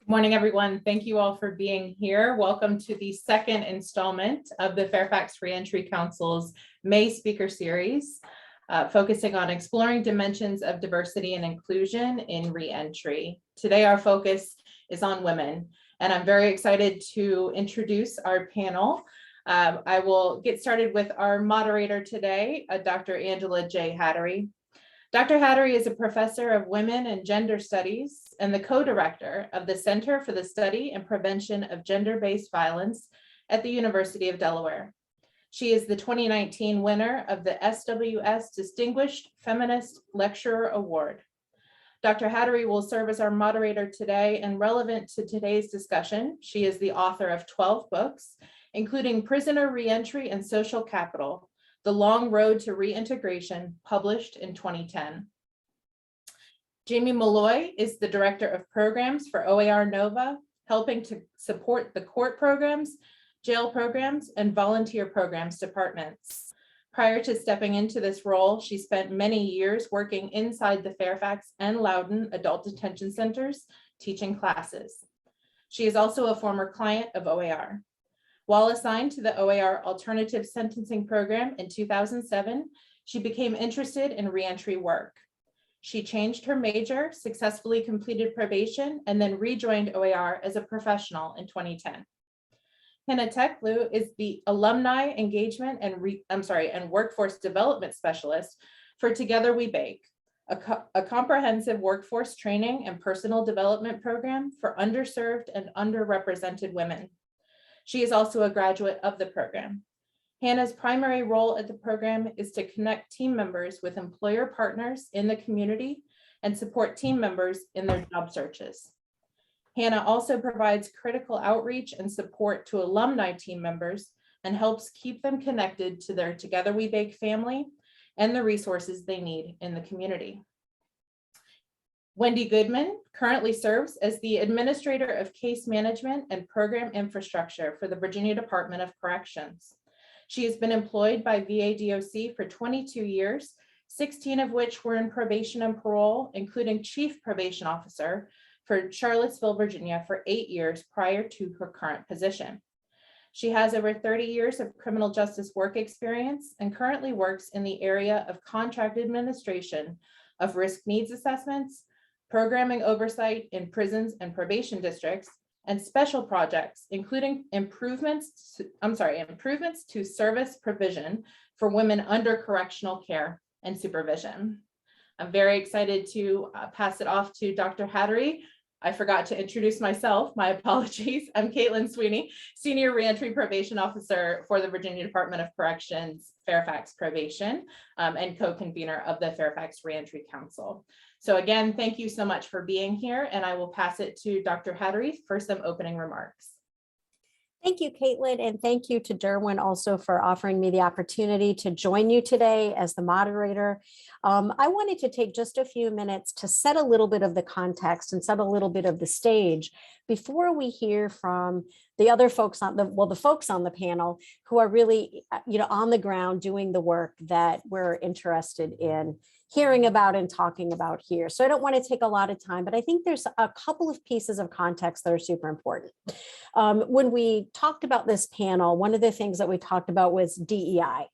Good morning, everyone. Thank you all for being here. Welcome to the second installment of the Fairfax Reentry Council's May Speaker Series, focusing on exploring dimensions of diversity and inclusion in reentry. Today, our focus is on women, and I'm very excited to introduce our panel. I will get started with our moderator today, Dr. Angela J. Hattery. Dr. Hattery is a professor of women and gender studies and the co-director of the Center for the Study and Prevention of Gender-Based Violence at the University of Delaware. She is the 2019 winner of the SWS Distinguished Feminist Lecturer Award. Dr. Hattery will serve as our moderator today, and relevant to today's discussion, she is the author of 12 books, including Prisoner Reentry and Social Capital: The Long Road to Reintegration, published in 2010. Jamie Malloy is the Director of Programs for OAR Nova, helping to support the court programs, jail programs, and volunteer programs departments. Prior to stepping into this role, she spent many years working inside the Fairfax and Loudoun adult detention centers, teaching classes. She is also a former client of OAR. While assigned to the OAR Alternative Sentencing Program in 2007, she became interested in reentry work. She changed her major, successfully completed probation, and then rejoined OAR as a professional in 2010. Hannah Teklu is the Alumni Engagement and Workforce Development Specialist for Together We Bake, a comprehensive workforce training and personal development program for underserved and underrepresented women. She is also a graduate of the program. Hannah's primary role at the program is to connect team members with employer partners in the community and support team members in their job searches. Hannah also provides critical outreach and support to alumni team members and helps keep them connected to their Together We Bake family and the resources they need in the community. Wendy Goodman currently serves as the Administrator of Case Management and Program Infrastructure for the Virginia Department of Corrections. She has been employed by VADOC for 22 years, 16 of which were in probation and parole, including Chief Probation Officer for Charlottesville, Virginia for 8 years prior to her current position. She has over 30 years of criminal justice work experience and currently works in the area of contract administration of risk needs assessments, programming oversight in prisons and probation districts, and special projects, including improvements to service provision for women under correctional care and supervision. I'm very excited to pass it off to Dr. Hattery. I forgot to introduce myself, my apologies. I'm Caitlin Sweeney, Senior Reentry Probation Officer for the Virginia Department of Corrections, Fairfax Probation, and co-convener of the Fairfax Reentry Council. So again, thank you so much for being here, and I will pass it to Dr. Hattery for some opening remarks. Thank you, Caitlin, and thank you to Derwin also for offering me the opportunity to join you today as the moderator. I wanted to take just a few minutes to set a little bit of the context and set a little bit of the stage before we hear from the other folks on the folks on the panel who are really, on the ground doing the work that we're interested in hearing about and talking about here. So I don't want to take a lot of time, but I think there's a couple of pieces of context that are super important. When we talked about this panel, one of the things that we talked about was DEI.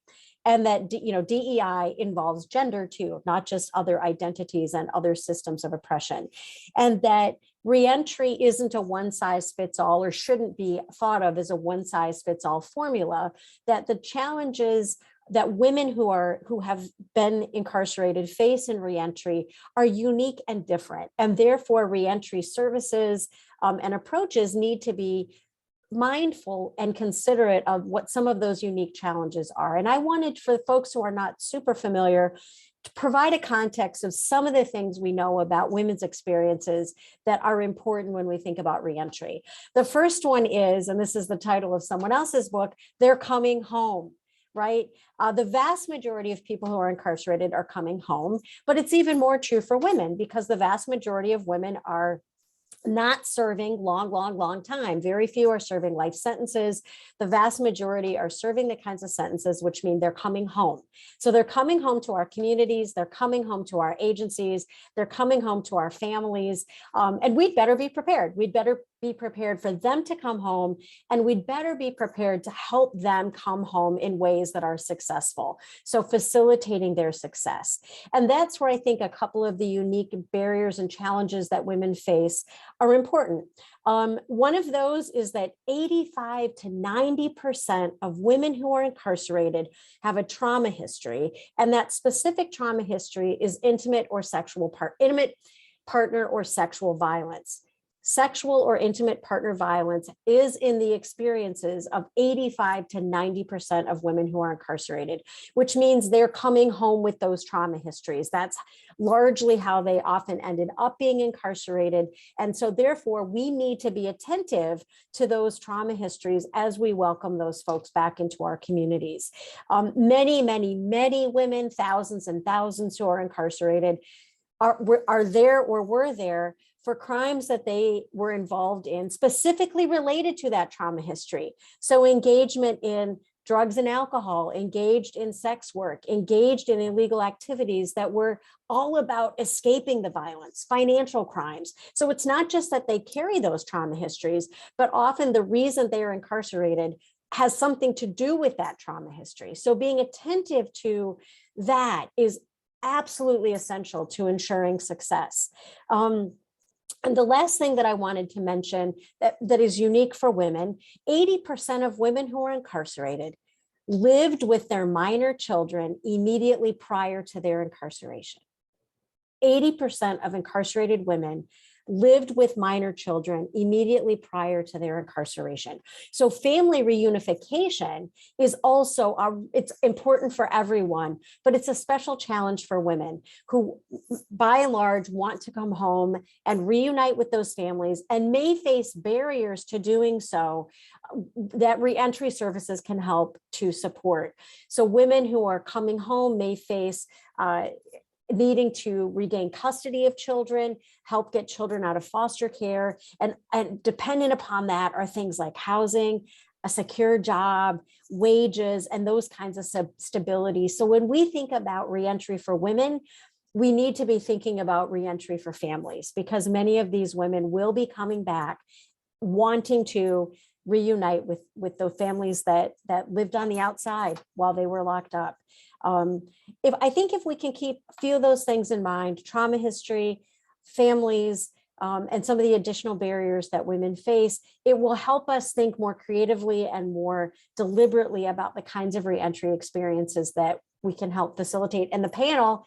And that, DEI involves gender too, not just other identities and other systems of oppression. And that reentry isn't a one size fits all, or shouldn't be thought of as a one size fits all formula, that the challenges that women who have been incarcerated face in reentry are unique and different. And therefore reentry services and approaches need to be mindful and considerate of what some of those unique challenges are. And I wanted, for folks who are not super familiar, to provide a context of some of the things we know about women's experiences that are important when we think about reentry. The first one is, and this is the title of someone else's book, They're Coming Home. Right? The vast majority of people who are incarcerated are coming home, but it's even more true for women because the vast majority of women are not serving long time. Very few are serving life sentences. The vast majority are serving the kinds of sentences which mean they're coming home. So they're coming home to our communities, they're coming home to our agencies, they're coming home to our families, and we'd better be prepared. We'd better be prepared for them to come home, and we'd better be prepared to help them come home in ways that are successful. So facilitating their success. And that's where I think a couple of the unique barriers and challenges that women face are important. One of those is that 85 to 90% of women who are incarcerated have a trauma history, and that specific trauma history is intimate partner or sexual violence. Sexual or intimate partner violence is in the experiences of 85 to 90% of women who are incarcerated, which means they're coming home with those trauma histories. That's largely how they often ended up being incarcerated. And so therefore, we need to be attentive to those trauma histories as we welcome those folks back into our communities. Many women, thousands and thousands who are incarcerated are there or were there for crimes that they were involved in, specifically related to that trauma history. So engagement in drugs and alcohol, engaged in sex work, engaged in illegal activities that were all about escaping the violence, financial crimes. So it's not just that they carry those trauma histories, but often the reason they are incarcerated has something to do with that trauma history. So being attentive to that is absolutely essential to ensuring success. And the last thing that I wanted to mention that is unique for women, 80% of women who are incarcerated lived with their minor children immediately prior to their incarceration. 80% of incarcerated women lived with minor children immediately prior to their incarceration. So family reunification is also, it's important for everyone, but it's a special challenge for women who by and large want to come home and reunite with those families and may face barriers to doing so that reentry services can help to support. So women who are coming home may face needing to regain custody of children, help get children out of foster care. And dependent upon that are things like housing, a secure job, wages, and those kinds of stability. So when we think about reentry for women, we need to be thinking about reentry for families, because many of these women will be coming back wanting to reunite with the families that lived on the outside while they were locked up. If we can keep a few of those things in mind, trauma history, families, and some of the additional barriers that women face, it will help us think more creatively and more deliberately about the kinds of reentry experiences that we can help facilitate. And the panel,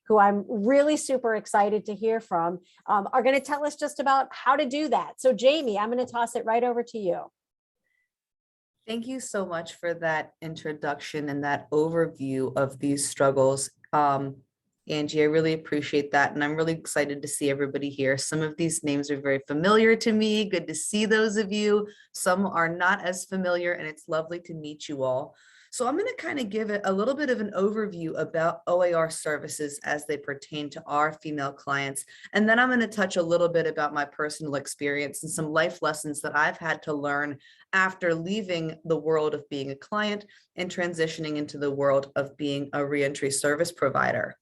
who I'm really super excited to hear from, are going to tell us just about how to do that. So Jamie, I'm going to toss it right over to you. Thank you so much for that introduction and that overview of these struggles. Angie, I really appreciate that. And I'm really excited to see everybody here. Some of these names are very familiar to me. Good to see those of you. Some are not as familiar, and it's lovely to meet you all. So I'm going to kind of give it a little bit of an overview about OAR services as they pertain to our female clients. And then I'm going to touch a little bit about my personal experience and some life lessons that I've had to learn after leaving the world of being a client and transitioning into the world of being a reentry service provider.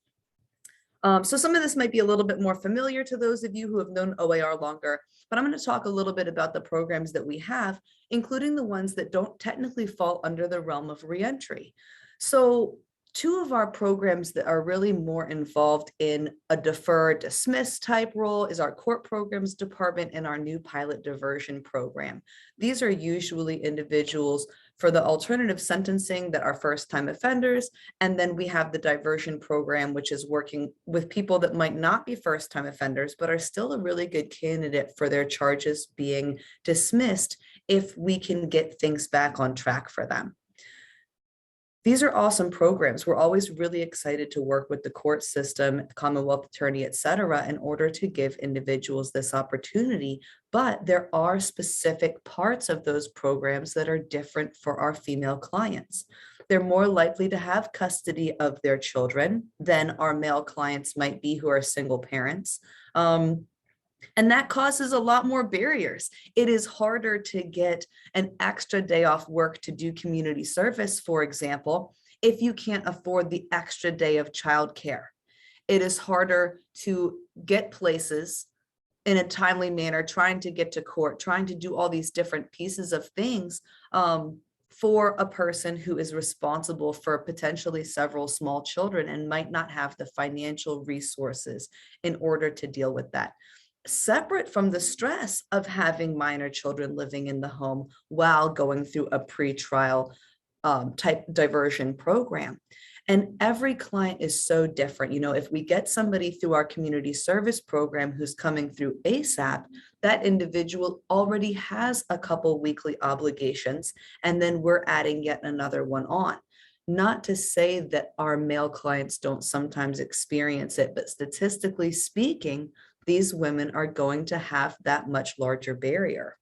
So some of this might be a little bit more familiar to those of you who have known OAR longer, but I'm going to talk a little bit about the programs that we have, including the ones that don't technically fall under the realm of reentry. So two of our programs that are really more involved in a defer dismiss type role is our court programs department and our new pilot diversion program. These are usually individuals for the alternative sentencing that are first-time offenders. And then we have the diversion program, which is working with people that might not be first-time offenders, but are still a really good candidate for their charges being dismissed if we can get things back on track for them. These are awesome programs. We're always really excited to work with the court system, the Commonwealth Attorney, et cetera, in order to give individuals this opportunity. But there are specific parts of those programs that are different for our female clients. They're more likely to have custody of their children than our male clients might be who are single parents. And that causes a lot more barriers. It is harder to get an extra day off work to do community service, for example, if you can't afford the extra day of childcare. It is harder to get places in a timely manner, trying to get to court, trying to do all these different pieces of things for a person who is responsible for potentially several small children and might not have the financial resources in order to deal with that. Separate from the stress of having minor children living in the home while going through a pretrial type diversion program. And every client is so different. You know, if we get somebody through our community service program who's coming through ASAP, that individual already has a couple weekly obligations, and then we're adding yet another one on. Not to say that our male clients don't sometimes experience it, but statistically speaking, these women are going to have that much larger barrier.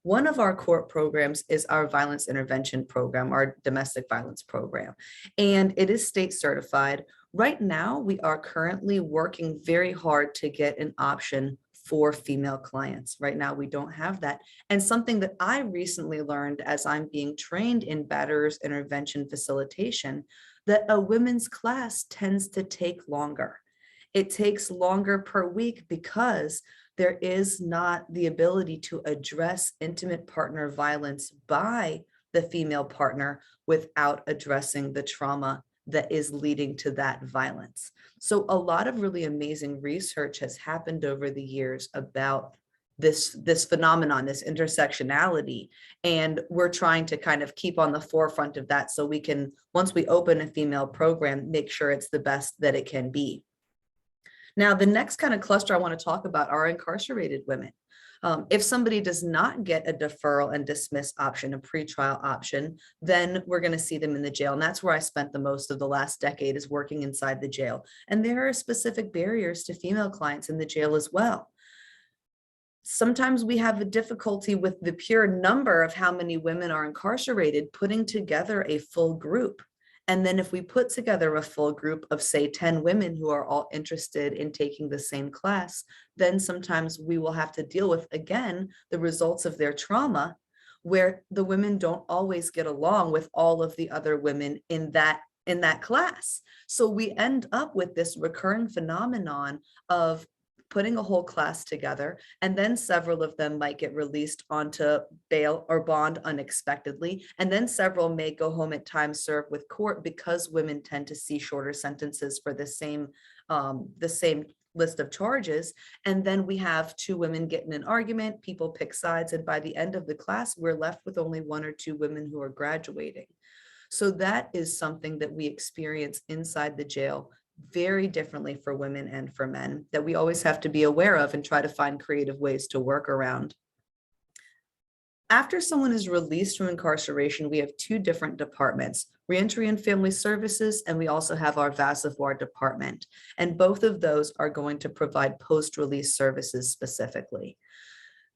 One of our court programs is our violence intervention program, our domestic violence program, and it is state certified. Right now, we are currently working very hard to get an option for female clients. Right now, we don't have that. And something that I recently learned as I'm being trained in batterers intervention facilitation, that a women's class tends to take longer. It takes longer per week because there is not the ability to address intimate partner violence by the female partner without addressing the trauma that is leading to that violence. So a lot of really amazing research has happened over the years about this phenomenon, this intersectionality, and we're trying to kind of keep on the forefront of that so we can, once we open a female program, make sure it's the best that it can be. Now, the next kind of cluster I want to talk about are incarcerated women. If somebody does not get a deferral and dismiss option, a pretrial option, then we're going to see them in the jail. And that's where I spent the most of the last decade, is working inside the jail. And there are specific barriers to female clients in the jail as well. Sometimes we have a difficulty with the pure number of how many women are incarcerated, putting together a full group. And then if we put together a full group of, say, 10 women who are all interested in taking the same class, then sometimes we will have to deal with, again, the results of their trauma, where the women don't always get along with all of the other women in that class. So we end up with this recurring phenomenon of putting a whole class together, and then several of them might get released onto bail or bond unexpectedly, and then several may go home at time served with court, because women tend to see shorter sentences for the same list of charges. And then we have two women get in an argument, people pick sides, and by the end of the class, we're left with only 1 or 2 women who are graduating. So that is something that we experience inside the jail very differently for women and for men, that we always have to be aware of and try to find creative ways to work around. After someone is released from incarceration, we have 2 different departments, Reentry and Family Services, and we also have our Vassavoire department. And both of those are going to provide post-release services specifically.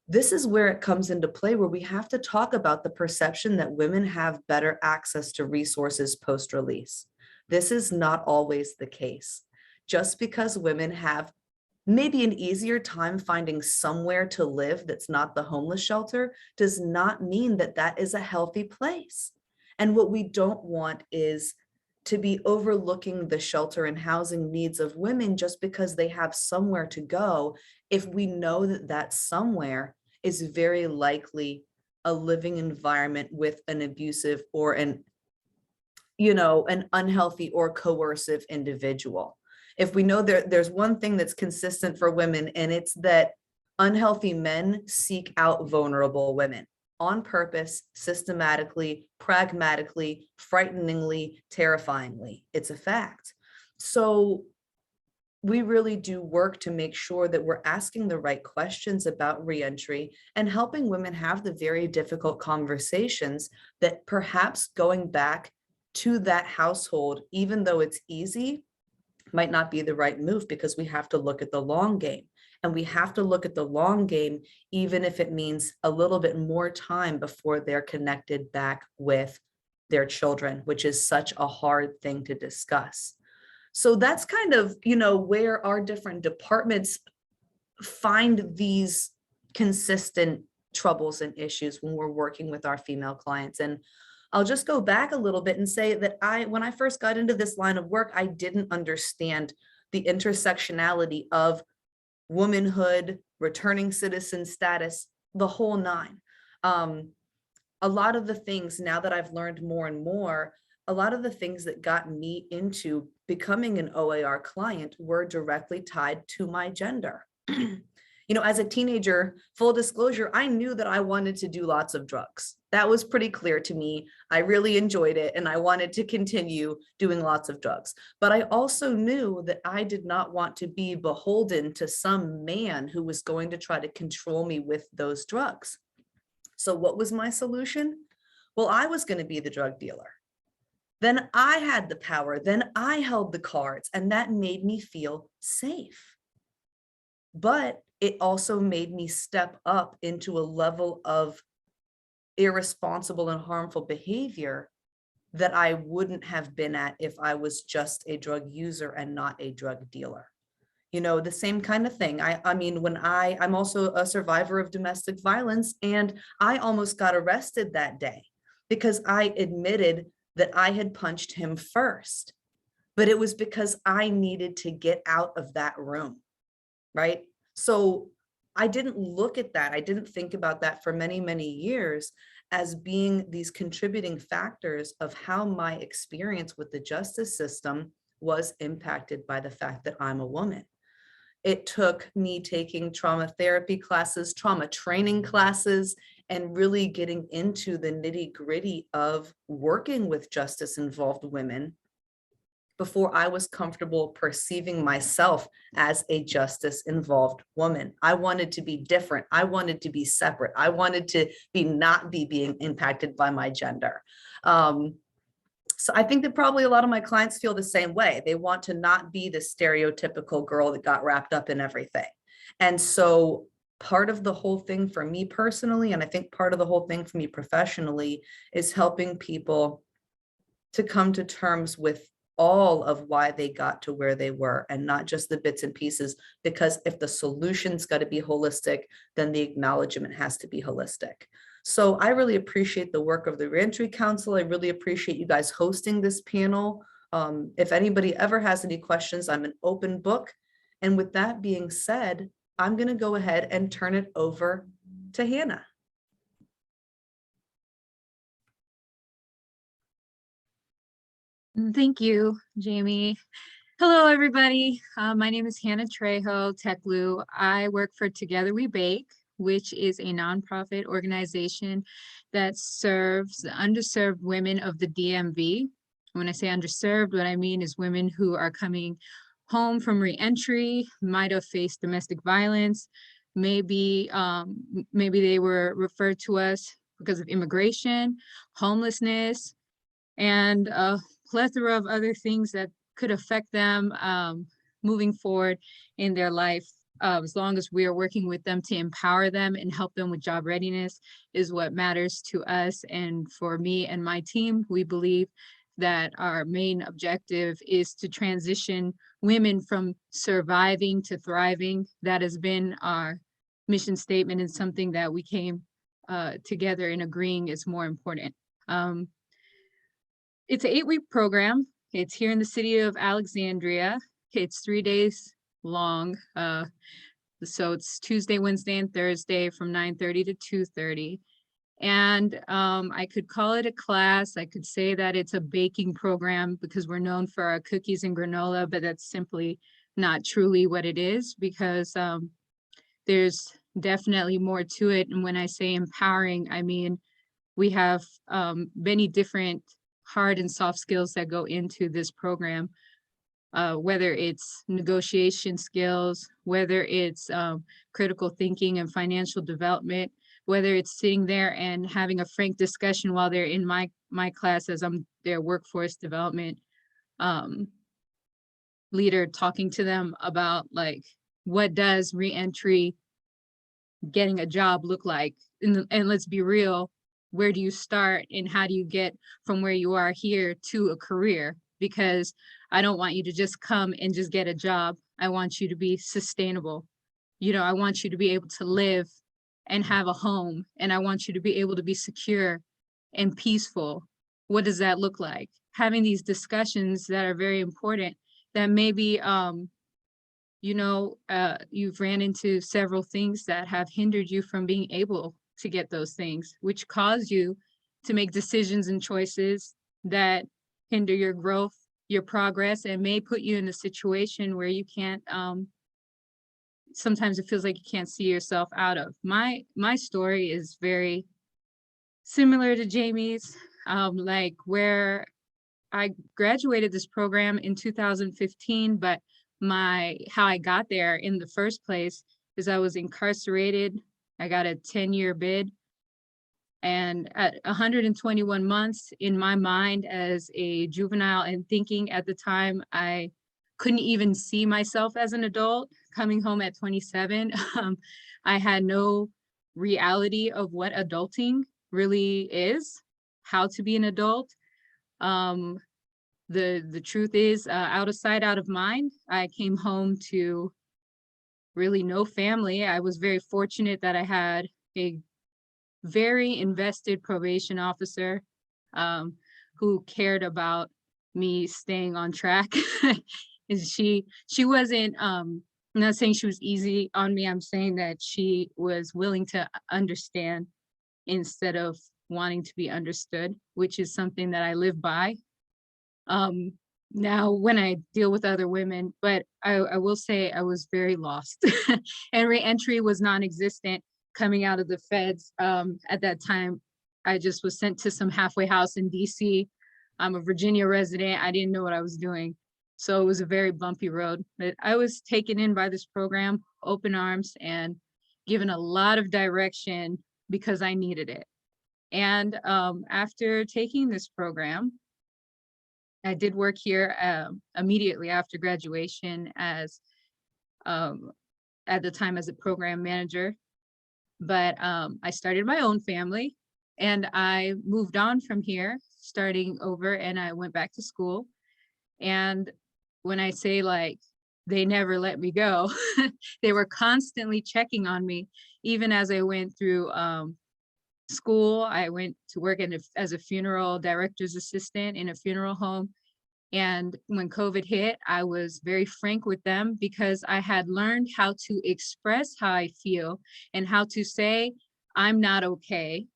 This is where it comes into play, where we have to talk about the perception that women have better access to resources post-release. This is not always the case. Just because women have maybe an easier time finding somewhere to live that's not the homeless shelter does not mean that that is a healthy place. And what we don't want is to be overlooking the shelter and housing needs of women just because they have somewhere to go, if we know that that somewhere is very likely a living environment with an abusive or an unhealthy or coercive individual. If we know there's one thing that's consistent for women, and it's that unhealthy men seek out vulnerable women on purpose, systematically, pragmatically, frighteningly, terrifyingly. It's a fact. So we really do work to make sure that we're asking the right questions about reentry and helping women have the very difficult conversations that perhaps going back to that household, even though it's easy, might not be the right move, because we have to look at the long game. And we have to look at the long game, even if it means a little bit more time before they're connected back with their children, which is such a hard thing to discuss. So that's kind of, where our different departments find these consistent troubles and issues when we're working with our female clients. And I'll just go back a little bit and say that when I first got into this line of work, I didn't understand the intersectionality of womanhood, returning citizen status, the whole nine. A lot of the things, now that I've learned more and more, a lot of the things that got me into becoming an OAR client were directly tied to my gender. You know, as a teenager, full disclosure, I knew that I wanted to do lots of drugs. That was pretty clear to me. I really enjoyed it and I wanted to continue doing lots of drugs. But I also knew that I did not want to be beholden to some man who was going to try to control me with those drugs. So what was my solution? Well, I was going to be the drug dealer. Then I had the power, then I held the cards, and that made me feel safe. But it also made me step up into a level of irresponsible and harmful behavior that I wouldn't have been at if I was just a drug user and not a drug dealer. You know, the same kind of thing. I mean, when I'm also a survivor of domestic violence, and I almost got arrested that day because I admitted that I had punched him first, but it was because I needed to get out of that room, right? So I didn't look at that. I didn't think about that for many, many years as being these contributing factors of how my experience with the justice system was impacted by the fact that I'm a woman. It took me taking trauma therapy classes, trauma training classes, and really getting into the nitty-gritty of working with justice-involved women before I was comfortable perceiving myself as a justice-involved woman. I wanted to be different. I wanted to be separate. I wanted to not be being impacted by my gender. So I think that probably a lot of my clients feel the same way. They want to not be the stereotypical girl that got wrapped up in everything. And so part of the whole thing for me personally, and I think part of the whole thing for me professionally, is helping people to come to terms with all of why they got to where they were and not just the bits and pieces, because if the solution's got to be holistic, then the acknowledgement has to be holistic. So I really appreciate the work of the Reentry Council. I really appreciate you guys hosting this panel. If anybody ever has any questions, I'm an open book. And with that being said, I'm going to go ahead and turn it over to Hannah. Thank you, Jamie. Hello, everybody. My name is Hannah Trejo Teklu. I work for Together We Bake, which is a nonprofit organization that serves the underserved women of the DMV. When I say underserved, what I mean is women who are coming home from reentry, might have faced domestic violence, maybe they were referred to us because of immigration, homelessness, and a plethora of other things that could affect them moving forward in their life. As long as we are working with them to empower them and help them with job readiness is what matters to us. And for me and my team, we believe that our main objective is to transition women from surviving to thriving. That has been our mission statement and something that we came together in agreeing is more important. It's an 8-week program. It's here in the city of Alexandria. It's 3 days long. So it's Tuesday, Wednesday, and Thursday from 9:30 to 2:30. And I could call it a class. I could say that it's a baking program because we're known for our cookies and granola, but that's simply not truly what it is, because there's definitely more to it. And when I say empowering, I mean, we have many different hard and soft skills that go into this program, whether it's negotiation skills, whether it's critical thinking and financial development, whether it's sitting there and having a frank discussion while they're in my class as I'm their workforce development leader, talking to them about like, what does reentry, getting a job look like? And let's be real, where do you start and how do you get from where you are here to a career? Because I don't want you to just come and just get a job. I want you to be sustainable. I want you to be able to live and have a home, and I want you to be able to be secure and peaceful. What does that look like? Having these discussions that are very important, that maybe, you've ran into several things that have hindered you from being able to get those things, which cause you to make decisions and choices that hinder your growth, your progress, and may put you in a situation where you can't, sometimes it feels like you can't see yourself out of. My story is very similar to Jamie's, like where I graduated this program in 2015, but how I got there in the first place is I was incarcerated. I got a 10-year bid. And at 121 months in my mind as a juvenile, and thinking at the time I couldn't even see myself as an adult, coming home at 27, I had no reality of what adulting really is, how to be an adult. The truth is, out of sight, out of mind. I came home to really no family. I was very fortunate that I had a very invested probation officer, who cared about me staying on track. And she wasn't, I'm not saying she was easy on me. I'm saying that she was willing to understand instead of wanting to be understood, which is something that I live by now when I deal with other women. But I will say I was very lost. And reentry was non-existent coming out of the feds. At that time, I just was sent to some halfway house in DC. I'm a Virginia resident. I didn't know what I was doing. So it was a very bumpy road, but I was taken in by this program, open arms, and given a lot of direction because I needed it. And after taking this program, I did work here immediately after graduation as, at the time, as a program manager. But I started my own family and I moved on from here, starting over, and I went back to school. And when I say like, they never let me go, they were constantly checking on me, even as I went through school. I went to work as a funeral director's assistant in a funeral home. And when COVID hit, I was very frank with them because I had learned how to express how I feel and how to say, I'm not okay,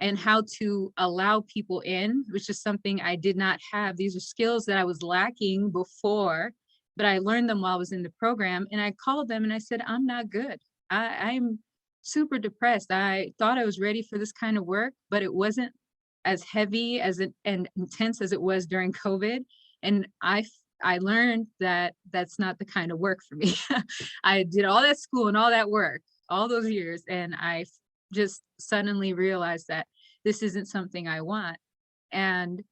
and how to allow people in, which is something I did not have. These are skills that I was lacking before, but I learned them while I was in the program. And I called them and I said, I'm not good. I'm super depressed. I thought I was ready for this kind of work, but it wasn't as heavy and intense as it was during COVID. And I learned that that's not the kind of work for me. I did all that school and all that work, all those years, and I just suddenly realized that this isn't something I want. And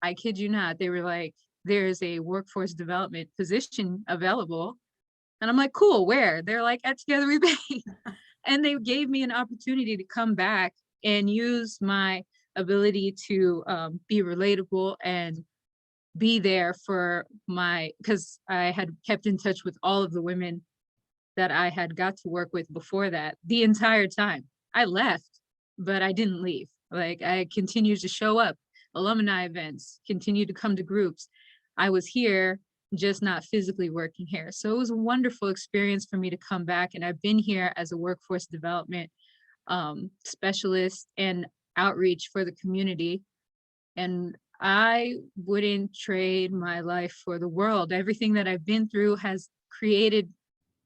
I kid you not, they were like, there's a workforce development position available. And I'm like, cool, where? They're like, at Together We Bake. And they gave me an opportunity to come back and use my ability to be relatable and be there for because I had kept in touch with all of the women that I had got to work with before that the entire time. I left, but I didn't leave. Like, I continued to show up, alumni events, continued to come to groups. I was here, just not physically working here. So it was a wonderful experience for me to come back. And I've been here as a workforce development specialist and outreach for the community. And I wouldn't trade my life for the world. Everything that I've been through has created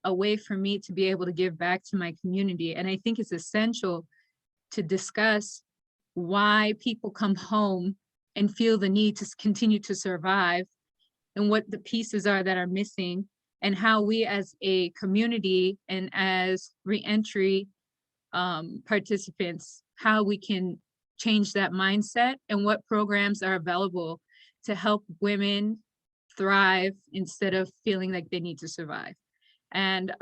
a way for me to be able to give back to my community. And I think it's essential to discuss why people come home and feel the need to continue to survive, and what the pieces are that are missing, and how we as a community and as reentry participants, how we can change that mindset, and what programs are available to help women thrive instead of feeling like they need to survive. And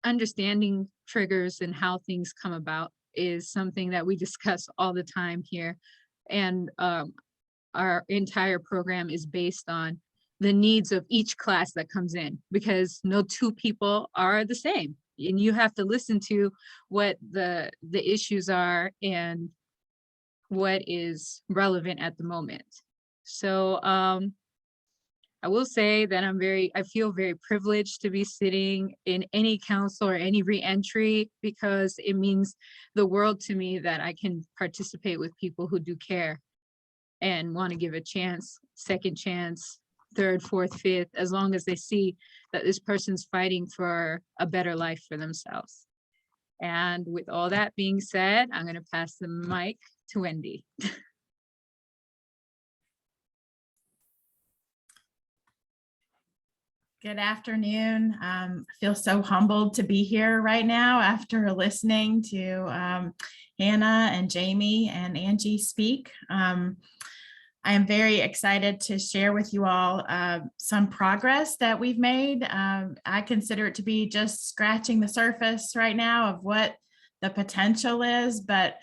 understanding triggers and how things come about is something that we discuss all the time here. And our entire program is based on the needs of each class that comes in, because no two people are the same. And you have to listen to what the issues are and what is relevant at the moment. So I will say that I feel very privileged to be sitting in any council or any reentry, because it means the world to me that I can participate with people who do care and want to give a chance, second chance, third, fourth, fifth, as long as they see that this person's fighting for a better life for themselves. And with all that being said, I'm going to pass the mic to Wendy. Good afternoon. I feel so humbled to be here right now after listening to Hannah and Jamie and Angie speak. I am very excited to share with you all some progress that we've made. I consider it to be just scratching the surface right now of what the potential is, but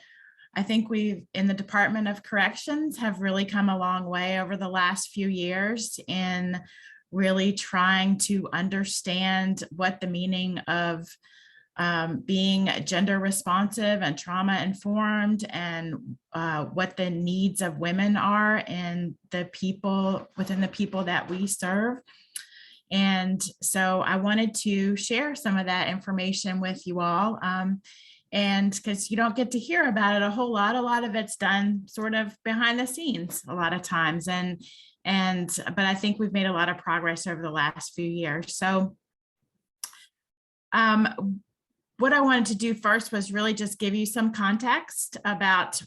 I think we've, in the Department of Corrections, have really come a long way over the last few years in really trying to understand what the meaning of being gender responsive and trauma informed, and what the needs of women are and the people within the people that we serve. And so I wanted to share some of that information with you all. And because you don't get to hear about it a whole lot of it's done sort of behind the scenes a lot of times. But I think we've made a lot of progress over the last few years. So what I wanted to do first was really just give you some context about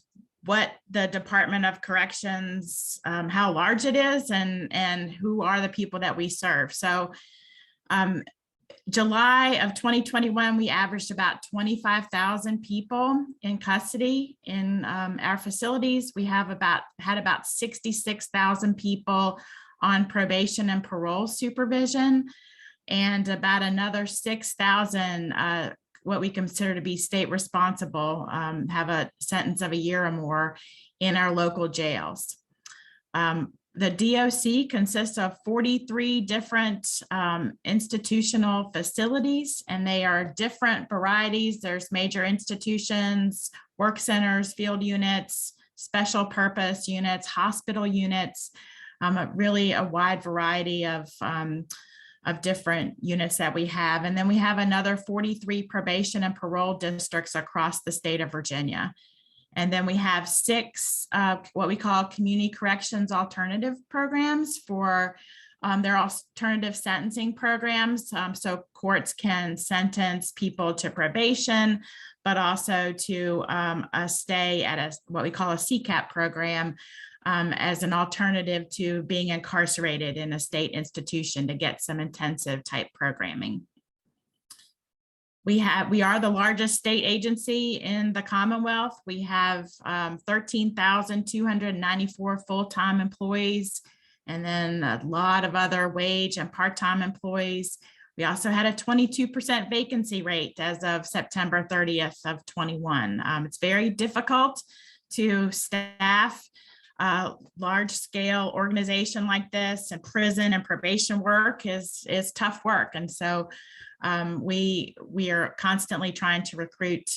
what the Department of Corrections, how large it is, and who are the people that we serve. So July of 2021, we averaged about 25,000 people in custody in our facilities. We have had about 66,000 people on probation and parole supervision, and about another 6,000 what we consider to be state responsible, have a sentence of a year or more in our local jails. The DOC consists of 43 different institutional facilities, and they are different varieties. There's major institutions, work centers, field units, special purpose units, hospital units, really a wide variety of different units that we have. And then we have another 43 probation and parole districts across the state of Virginia. And then we have 6 what we call community corrections alternative programs for their alternative sentencing programs. So courts can sentence people to probation, but also to a stay at what we call a CCAP program, as an alternative to being incarcerated in a state institution to get some intensive type programming. We are the largest state agency in the Commonwealth. We have 13,294 full-time employees, and then a lot of other wage and part-time employees. We also had a 22% vacancy rate as of September 30th of 21. It's very difficult to staff a large-scale organization like this, and prison and probation work is tough work. And so we are constantly trying to recruit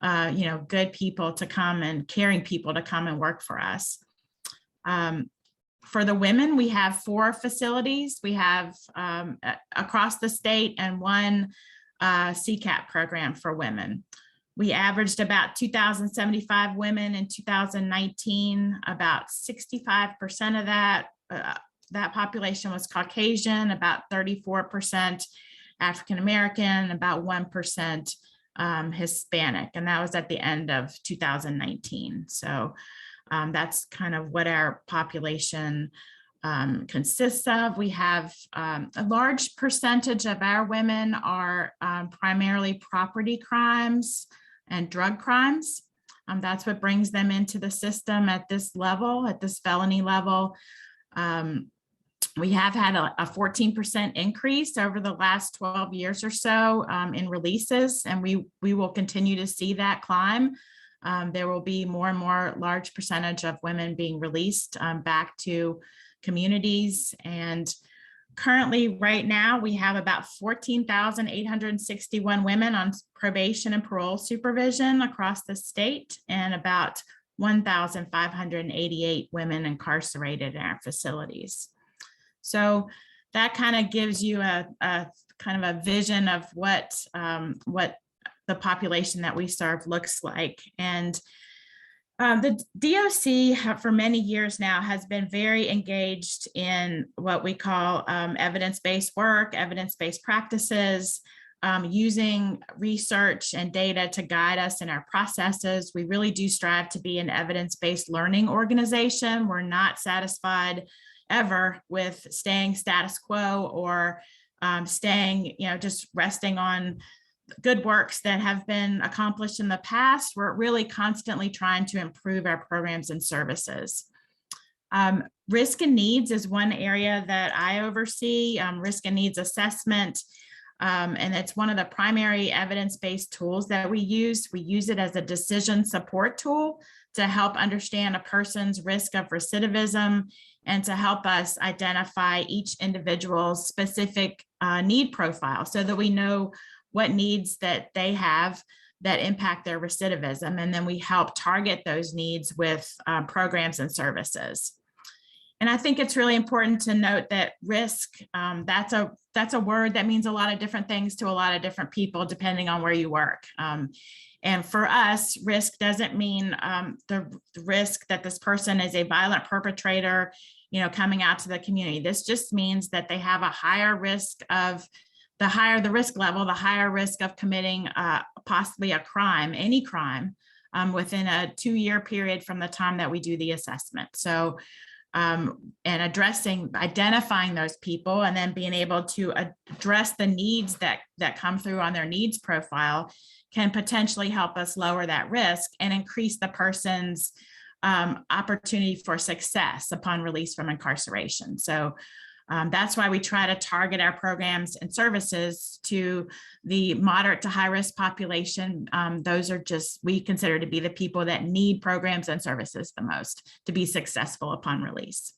good people to come, and caring people to come and work for us. For the women, we have 4 facilities. We have across the state, and 1 CCAP program for women. We averaged about 2,075 women in 2019. About 65% of that population was Caucasian, about 34% African-American, about 1% Hispanic, and that was at the end of 2019. So that's kind of what our population consists of. We have a large percentage of our women are primarily property crimes and drug crimes. That's what brings them into the system at this level, at this felony level. We have had a 14% increase over the last 12 years or so in releases, and we will continue to see that climb. There will be more and more large percentage of women being released back to communities, and Currently, right now, we have about 14,861 women on probation and parole supervision across the state, and about 1,588 women incarcerated in our facilities. So that kind of gives you a kind of a vision of what the population that we serve looks like. And the DOC for many years now has been very engaged in what we call evidence-based work, evidence-based practices, using research and data to guide us in our processes. We really do strive to be an evidence-based learning organization. We're not satisfied ever with staying status quo or staying, just resting on good works that have been accomplished in the past. We're really constantly trying to improve our programs and services. Risk and needs is one area that I oversee, risk and needs assessment. And it's one of the primary evidence-based tools that we use. We use it as a decision support tool to help understand a person's risk of recidivism and to help us identify each individual's specific need profile so that we know what needs that they have that impact their recidivism. And then we help target those needs with programs and services. And I think it's really important to note that risk, that's a word that means a lot of different things to a lot of different people, depending on where you work. And for us, risk doesn't mean the risk that this person is a violent perpetrator, coming out to the community. This just means that they have a higher risk of, the higher the risk level, the higher risk of committing possibly a crime, any crime, within a 2-year period from the time that we do the assessment. So, and identifying those people and then being able to address the needs that come through on their needs profile can potentially help us lower that risk and increase the person's opportunity for success upon release from incarceration. So that's why we try to target our programs and services to the moderate to high risk population. Those are just, we consider to be the people that need programs and services the most to be successful upon release.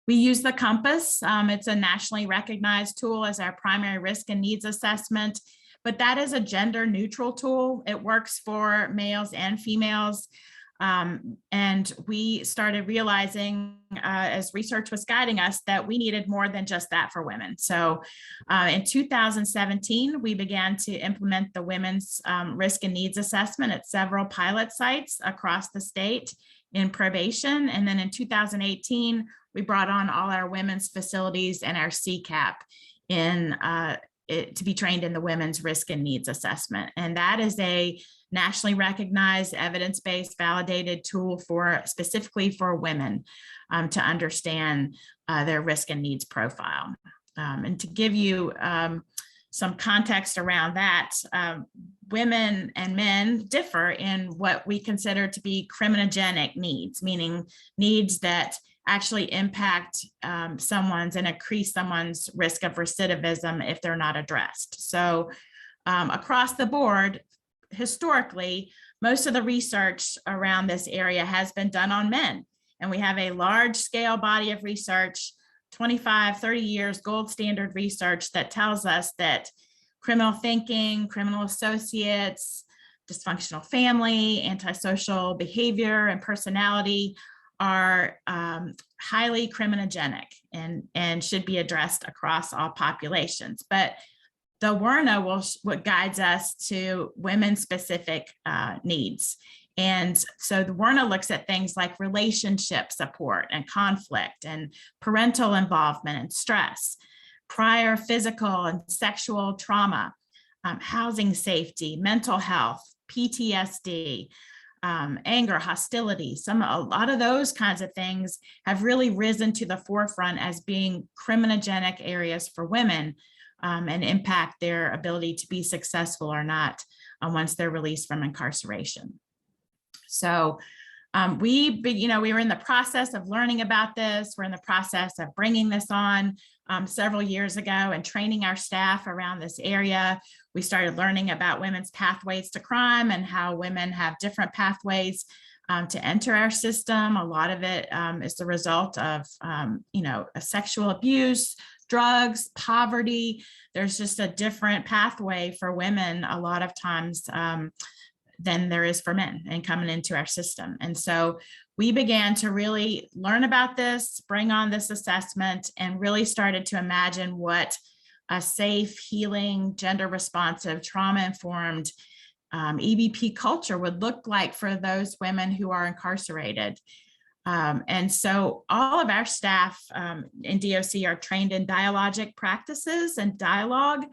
We use the Compass. It's a nationally recognized tool as our primary risk and needs assessment, but that is a gender neutral tool. It works for males and females. And we started realizing as research was guiding us that we needed more than just that for women. So in 2017, we began to implement the women's risk and needs assessment at several pilot sites across the state in probation. And then in 2018, we brought on all our women's facilities and our CCAP to be trained in the women's risk and needs assessment. And that is a nationally recognized, evidence-based, validated tool specifically for women to understand their risk and needs profile. And to give you some context around that, women and men differ in what we consider to be criminogenic needs, meaning needs that actually impact someone's and increase someone's risk of recidivism if they're not addressed. So across the board, historically, most of the research around this area has been done on men. And we have a large scale body of research, 25, 30 years, gold standard research that tells us that criminal thinking, criminal associates, dysfunctional family, antisocial behavior and personality are highly criminogenic and should be addressed across all populations. But the WRNA what guides us to women-specific needs. And so the WRNA looks at things like relationship support and conflict and parental involvement and stress, prior physical and sexual trauma, housing safety, mental health, PTSD, anger, hostility. A lot of those kinds of things have really risen to the forefront as being criminogenic areas for women and impact their ability to be successful or not once they're released from incarceration. So we were in the process of learning about this. We're in the process of bringing this on several years ago and training our staff around this area. We started learning about women's pathways to crime and how women have different pathways to enter our system. A lot of it is the result of, a sexual abuse, drugs, poverty. There's just a different pathway for women a lot of times than there is for men and coming into our system. And so we began to really learn about this, bring on this assessment, and really started to imagine what a safe, healing, gender responsive, trauma-informed EBP culture would look like for those women who are incarcerated. And so all of our staff in DOC are trained in dialogic practices and dialogue.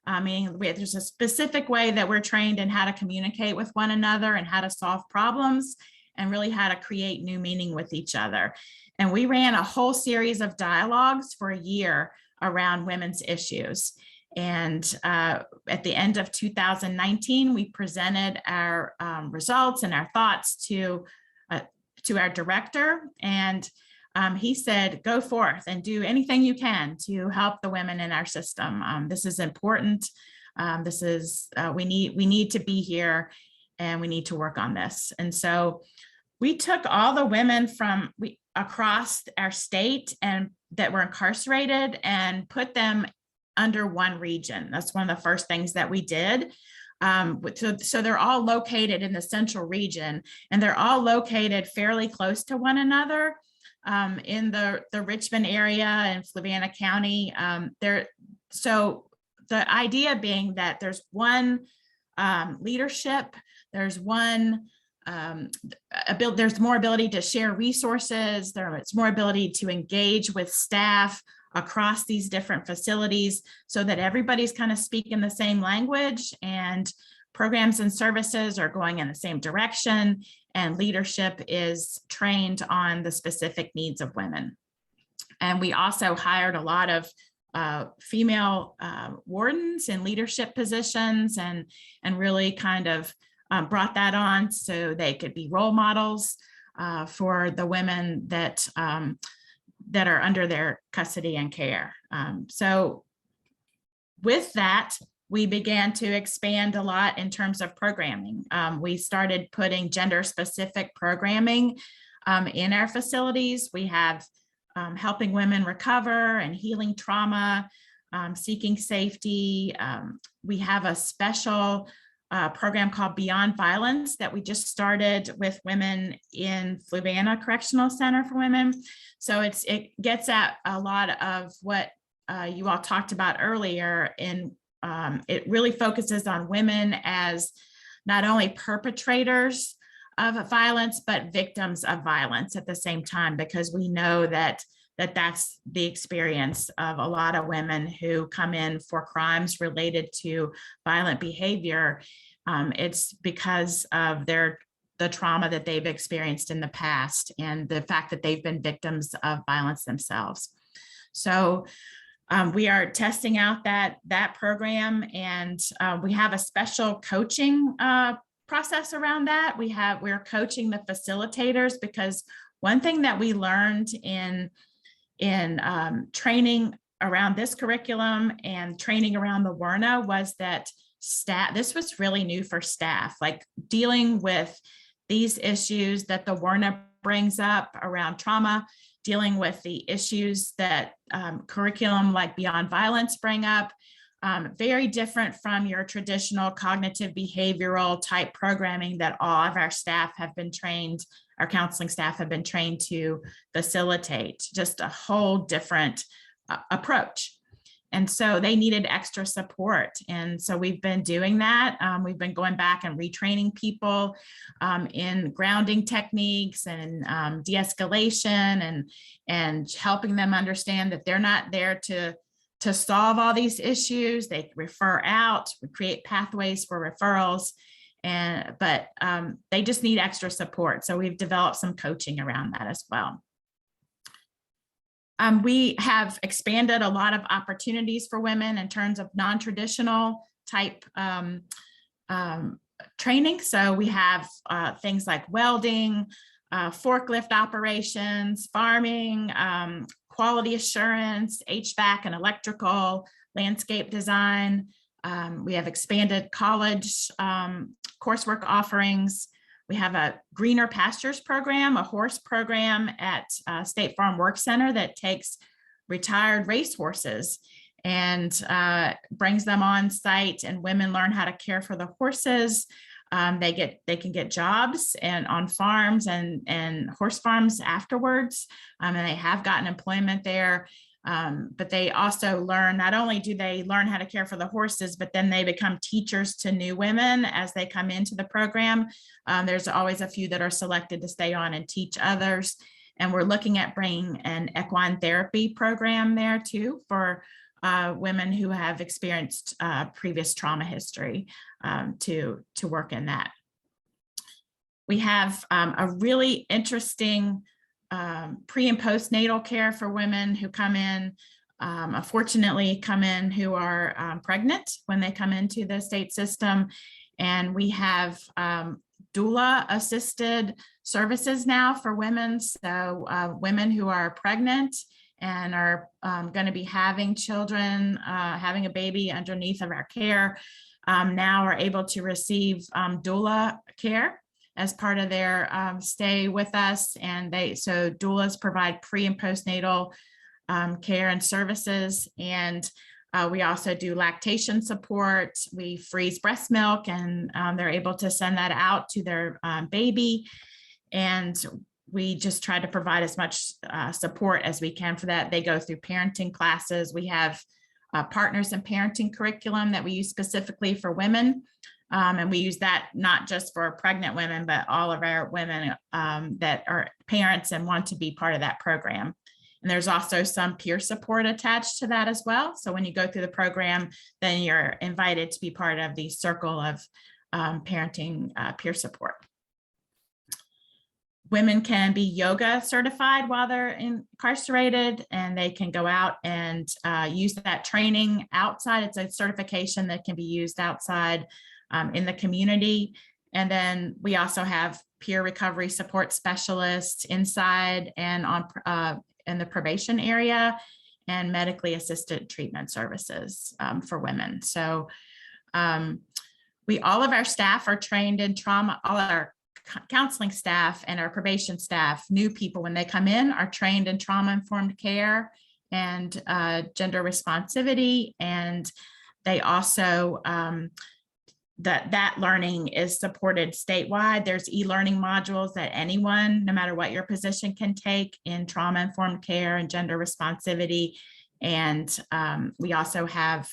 Meaning there's a specific way that we're trained in how to communicate with one another and how to solve problems and really how to create new meaning with each other. And we ran a whole series of dialogues for a year around women's issues. And at the end of 2019, we presented our results and our thoughts to our director. And he said, go forth and do anything you can to help the women in our system. This is important. We need to be here and we need to work on this. And so we took all the women from across our state and that were incarcerated and put them under one region. That's one of the first things that we did. So they're all located in the central region, and they're all located fairly close to one another in the Richmond area and Fluvanna County. So the idea being that there's one leadership, there's one there's more ability to share resources, there's more ability to engage with staff across these different facilities so that everybody's kind of speaking the same language and programs and services are going in the same direction and leadership is trained on the specific needs of women. And we also hired a lot of female wardens in leadership positions and really kind of brought that on so they could be role models for the women that are under their custody and care. So with that, we began to expand a lot in terms of programming. We started putting gender-specific programming in our facilities. We have helping women recover and healing trauma, seeking safety. We have a special program called Beyond Violence that we just started with women in Fluvanna Correctional Center for Women. So it gets at a lot of what you all talked about earlier, and it really focuses on women as not only perpetrators of violence, but victims of violence at the same time, because we know that's the experience of a lot of women who come in for crimes related to violent behavior. It's because of the trauma that they've experienced in the past and the fact that they've been victims of violence themselves. So we are testing out that program, and we have a special coaching process around that. We're coaching the facilitators, because one thing that we learned in training around this curriculum and training around the WRNA was that staff, this was really new for staff, like dealing with these issues that the WRNA brings up around trauma, dealing with the issues that curriculum like Beyond Violence bring up, very different from your traditional cognitive behavioral type programming that all of our staff have been trained, our counseling staff have been trained to facilitate, just a whole different approach. And so they needed extra support. And so we've been doing that. We've been going back and retraining people in grounding techniques and de-escalation and helping them understand that they're not there to solve all these issues. They refer out, we create pathways for referrals, but they just need extra support. So we've developed some coaching around that as well. We have expanded a lot of opportunities for women in terms of non-traditional type training. So we have things like welding, forklift operations, farming, quality assurance, HVAC and electrical, landscape design. We have expanded college coursework offerings. We have a greener pastures program, a horse program at State Farm Work Center that takes retired racehorses and brings them on site, and women learn how to care for the horses. They can get jobs and on farms and horse farms afterwards, and they have gotten employment there. But they also learn, not only do they learn how to care for the horses, but then they become teachers to new women as they come into the program. There's always a few that are selected to stay on and teach others. And we're looking at bringing an equine therapy program there too for women who have experienced previous trauma history to work in that. We have a really interesting pre and postnatal care for women who come in, unfortunately come in who are pregnant when they come into the state system. And we have doula assisted services now for women. So women who are pregnant and are going to be having children, having a baby underneath of our care, now are able to receive doula care as part of their stay with us. And so doulas provide pre and postnatal care and services. And we also do lactation support. We freeze breast milk, and they're able to send that out to their baby. And we just try to provide as much support as we can for that. They go through parenting classes. We have partners in parenting curriculum that we use specifically for women. And we use that not just for pregnant women, but all of our women that are parents and want to be part of that program. And there's also some peer support attached to that as well. So when you go through the program, then you're invited to be part of the circle of parenting peer support. Women can be yoga certified while they're incarcerated, and they can go out and use that training outside. It's a certification that can be used outside in the community. And then we also have peer recovery support specialists inside and on in the probation area, and medically assisted treatment services for women. So all of our staff are trained in trauma. All our counseling staff and our probation staff, new people when they come in, are trained in trauma-informed care and gender responsivity. And they also that learning is supported statewide. There's e-learning modules that anyone, no matter what your position, can take in trauma-informed care and gender responsivity. And we also have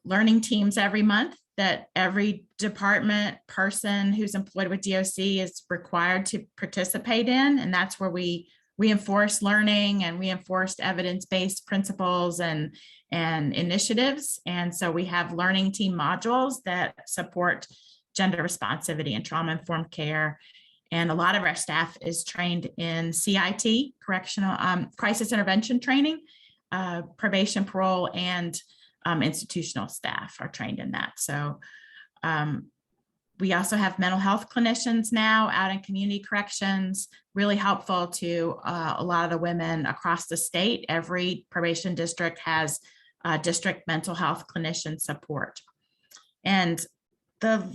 learning teams every month that every department person who's employed with DOC is required to participate in. And that's where we reinforce learning and reinforced evidence-based principles and initiatives. And so we have learning team modules that support gender responsivity and trauma-informed care. And a lot of our staff is trained in CIT, correctional crisis intervention training, probation, parole, and institutional staff are trained in that. So we also have mental health clinicians now out in community corrections, really helpful to a lot of the women across the state. Every probation district has district mental health clinician support. And I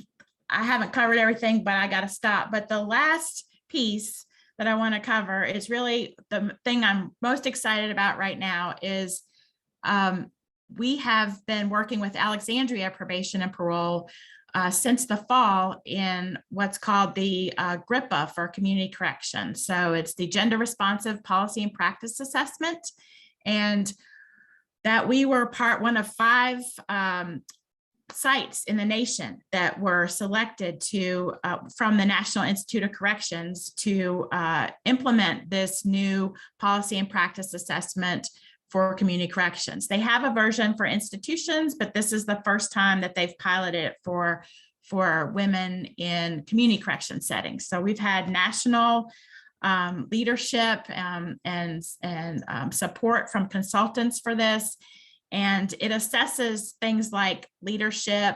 haven't covered everything, but I got to stop. But the last piece that I want to cover is really the thing I'm most excited about right now is we have been working with Alexandria Probation and Parole since the fall in what's called the GRIPA for community correction. So it's the Gender Responsive Policy and Practice Assessment. And that we were one of 5 sites in the nation that were selected to from the National Institute of Corrections to implement this new policy and practice assessment for community corrections. They have a version for institutions, but this is the first time that they've piloted it for women in community correction settings. So we've had national leadership and support from consultants for this. And it assesses things like leadership,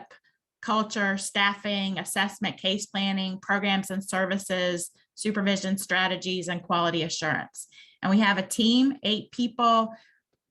culture, staffing, assessment, case planning, programs and services, supervision strategies, and quality assurance. And we have a team, 8 people,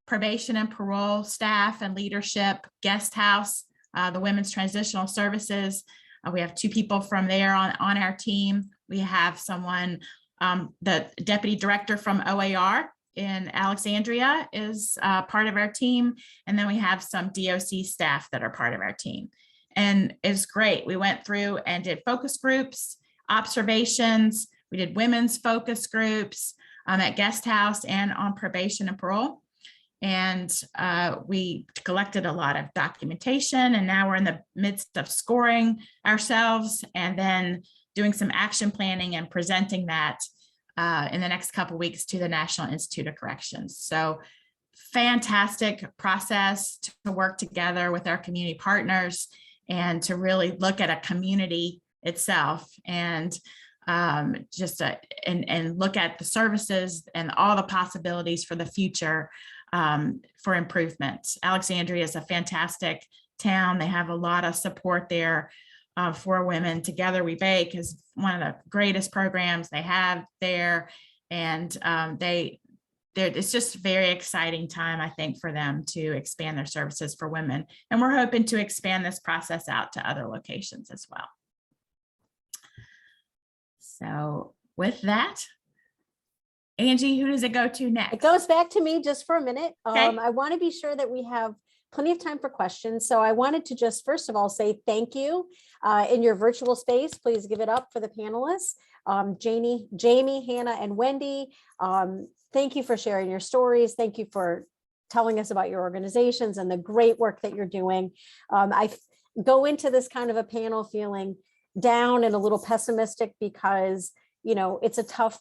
probation and parole staff and leadership, guest house, the women's transitional services, We have 2 people from there on our team. We have someone, the deputy director from OAR in Alexandria is part of our team. And then we have some DOC staff that are part of our team. And it's great. We went through and did focus groups, observations. We did women's focus groups at guest house and on probation and parole. And we collected a lot of documentation, and now we're in the midst of scoring ourselves and then doing some action planning and presenting that in the next couple of weeks to the National Institute of Corrections. So fantastic process to work together with our community partners and to really look at a community itself and and look at the services and all the possibilities for the future for improvement. Alexandria is a fantastic town. They have a lot of support there for women. Together We Bake is one of the greatest programs they have there. And it's just a very exciting time, I think, for them to expand their services for women. And we're hoping to expand this process out to other locations as well. So with that, Angie, who does it go to next? It goes back to me just for a minute. Okay. I want to be sure that we have plenty of time for questions. So I wanted to just, first of all, say thank you in your virtual space. Please give it up for the panelists, Jamie, Hannah, and Wendy. Thank you for sharing your stories. Thank you for telling us about your organizations and the great work that you're doing. I go into this kind of a panel feeling down and a little pessimistic because, you know, it's a tough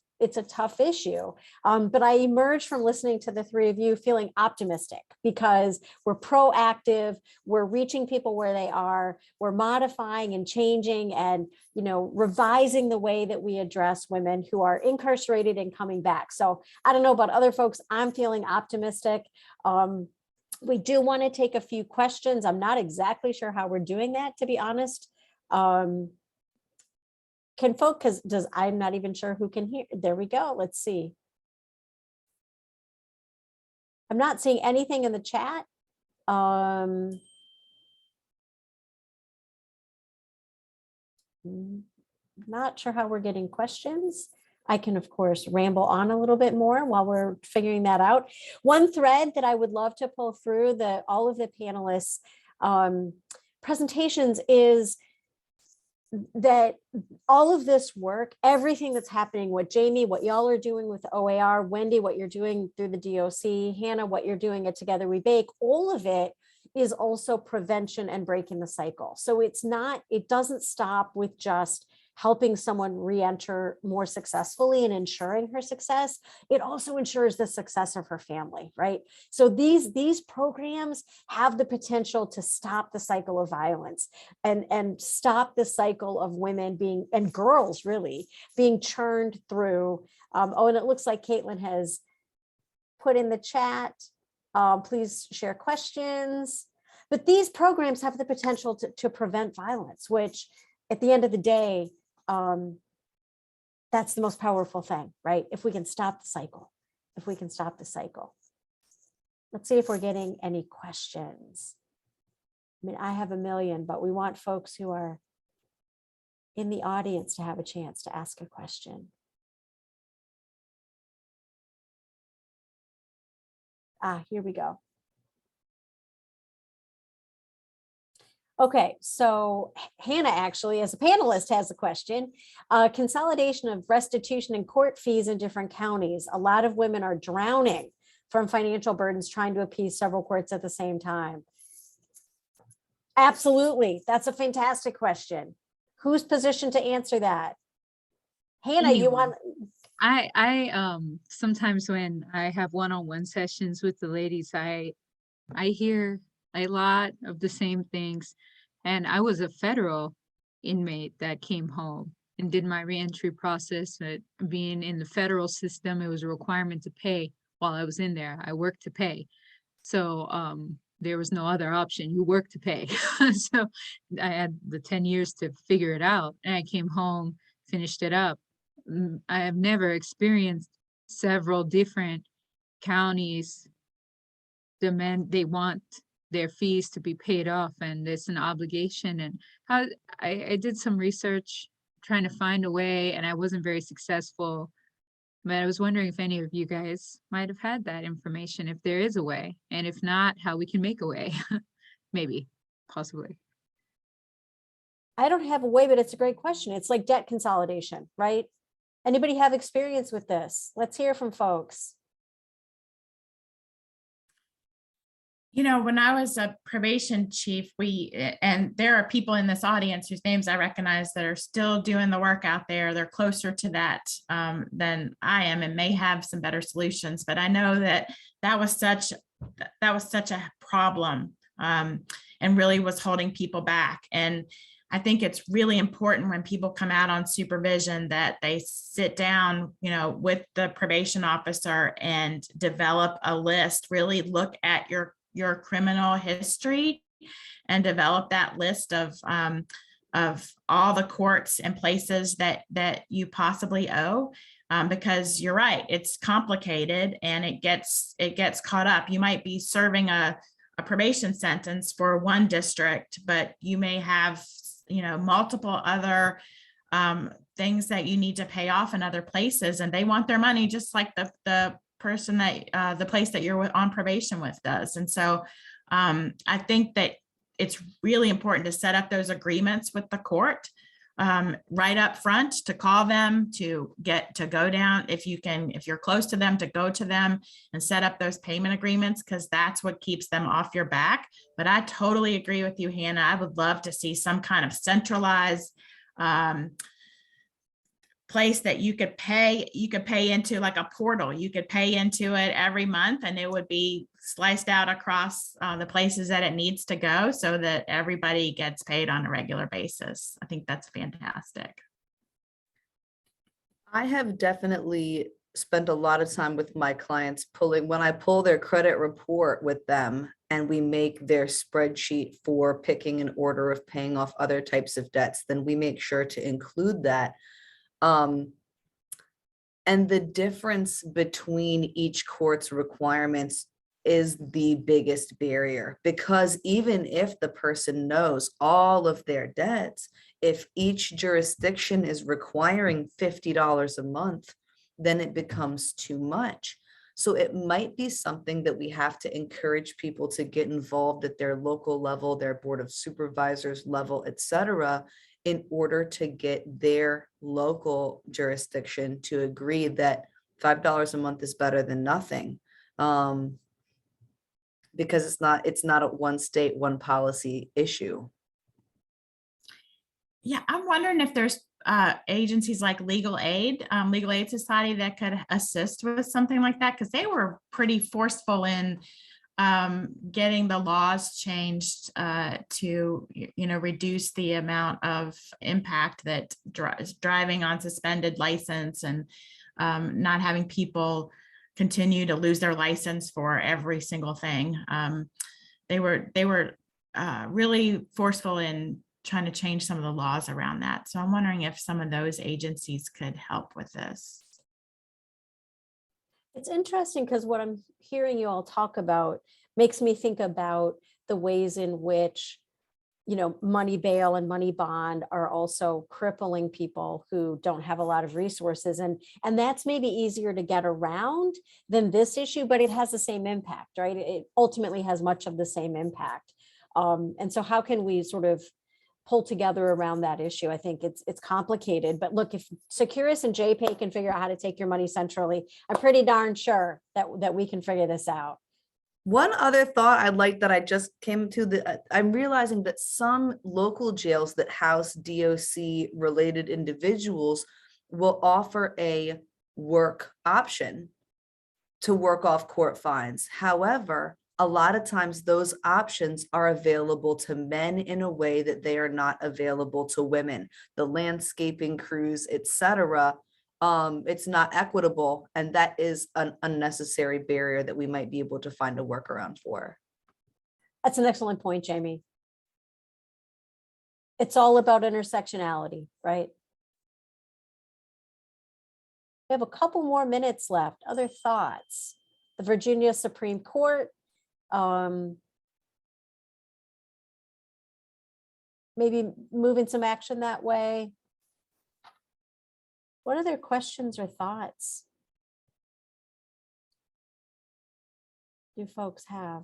issue. But I emerged from listening to the 3 of you feeling optimistic because we're proactive, we're reaching people where they are, we're modifying and changing and, you know, revising the way that we address women who are incarcerated and coming back. So I don't know about other folks, I'm feeling optimistic. We do want to take a few questions. I'm not exactly sure how we're doing that, to be honest. Can folk, I'm not even sure who can hear. There we go. Let's see. I'm not seeing anything in the chat. Not sure how we're getting questions. I can, of course, ramble on a little bit more while we're figuring that out. One thread that I would love to pull through all of the panelists' presentations is that all of this work, everything that's happening, what Jamie, what y'all are doing with OAR, Wendy, what you're doing through the DOC, Hannah, what you're doing at Together We Bake, all of it is also prevention and breaking the cycle. So it doesn't stop with just helping someone re-enter more successfully and ensuring her success. It also ensures the success of her family, right? So these programs have the potential to stop the cycle of violence and stop the cycle of women and girls really being churned through. And it looks like Caitlin has put in the chat, please share questions. But these programs have the potential to prevent violence, which at the end of the day, that's the most powerful thing, right? If we can stop the cycle, Let's see if we're getting any questions. I mean, I have a million, but we want folks who are in the audience to have a chance to ask a question. Here we go. Okay, so Hannah actually, as a panelist, has a question. Consolidation of restitution and court fees in different counties. A lot of women are drowning from financial burdens trying to appease several courts at the same time. Absolutely, that's a fantastic question. Who's positioned to answer that? Hannah, you want? I sometimes when I have one-on-one sessions with the ladies, I hear a lot of the same things. And I was a federal inmate that came home and did my reentry process. Being in the federal system, it was a requirement to pay while I was in there. I worked to pay. So there was no other option. You work to pay. So I had the 10 years to figure it out. And I came home, finished it up. I have never experienced several different counties they want their fees to be paid off and it's an obligation. And how I did some research trying to find a way and I wasn't very successful. But I was wondering if any of you guys might have had that information, if there is a way, and if not, how we can make a way, maybe, possibly. I don't have a way, but it's a great question. It's like debt consolidation, right? Anybody have experience with this? Let's hear from folks. You know, when I was a probation chief, and there are people in this audience whose names I recognize that are still doing the work out there. They're closer to that than I am and may have some better solutions. But I know that that was such a problem and really was holding people back. And I think it's really important when people come out on supervision that they sit down, you know, with the probation officer and develop a list, really look at your criminal history and develop that list of all the courts and places that you possibly owe. Because you're right, it's complicated and it gets caught up. You might be serving a probation sentence for one district, but you may have, you know, multiple other things that you need to pay off in other places, and they want their money just like the person that the place that you're on probation with does. And so I think that it's really important to set up those agreements with the court right up front, to call them, to go down, if you're close to them, to go to them and set up those payment agreements, because that's what keeps them off your back. But I totally agree with you, Hannah. I would love to see some kind of centralized place that you could pay into, like a portal. You could pay into it every month and it would be sliced out across the places that it needs to go, so that everybody gets paid on a regular basis. I think that's fantastic. I have definitely spent a lot of time with my clients when I pull their credit report with them and we make their spreadsheet for picking an order of paying off other types of debts, then we make sure to include that. And the difference between each court's requirements is the biggest barrier, because even if the person knows all of their debts, if each jurisdiction is requiring $50 a month, then it becomes too much. So it might be something that we have to encourage people to get involved at their local level, their board of supervisors level, etc., in order to get their local jurisdiction to agree that $5 a month is better than nothing. Because it's not a one state, one policy issue. Yeah, I'm wondering if there's agencies like Legal Aid Society that could assist with something like that, because they were pretty forceful in getting the laws changed to, you know, reduce the amount of impact that driving on suspended license and not having people continue to lose their license for every single thing. They were really forceful in trying to change some of the laws around that. So I'm wondering if some of those agencies could help with this. It's interesting because what I'm hearing you all talk about makes me think about the ways in which, you know, money bail and money bond are also crippling people who don't have a lot of resources. And that's maybe easier to get around than this issue, but it has the same impact, right? It ultimately has much of the same impact. And so how can we sort of pull together around that issue? I think it's complicated, but look, if Securus and JPay can figure out how to take your money centrally, I'm pretty darn sure that we can figure this out. One other thought I'd like that I just came to, I'm realizing that some local jails that house DOC related individuals will offer a work option to work off court fines. However, a lot of times those options are available to men in a way that they are not available to women. The landscaping crews, etc. It's not equitable, and that is an unnecessary barrier that we might be able to find a workaround for. That's an excellent point, Jamie. It's all about intersectionality, right? We have a couple more minutes left. Other thoughts? The Virginia Supreme Court maybe moving some action that way. What other questions or thoughts do folks have?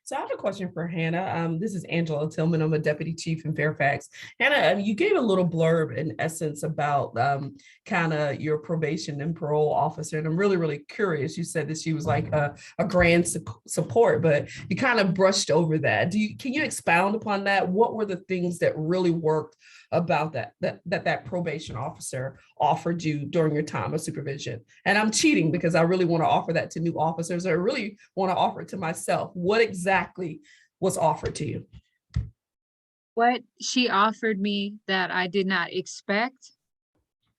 So I have a question for Hannah. This is Angela Tillman. I'm a deputy chief in Fairfax. Hannah, you gave a little blurb in essence about kind of your probation and parole officer. And I'm really, really curious. You said that she was like a grand support, but you kind of brushed over that. Can you expound upon that? What were the things that really worked about that probation officer offered you during your time of supervision? And I'm cheating because I really want to offer that to new officers. I really want to offer it to myself. What exactly was offered to you? What she offered me that I did not expect,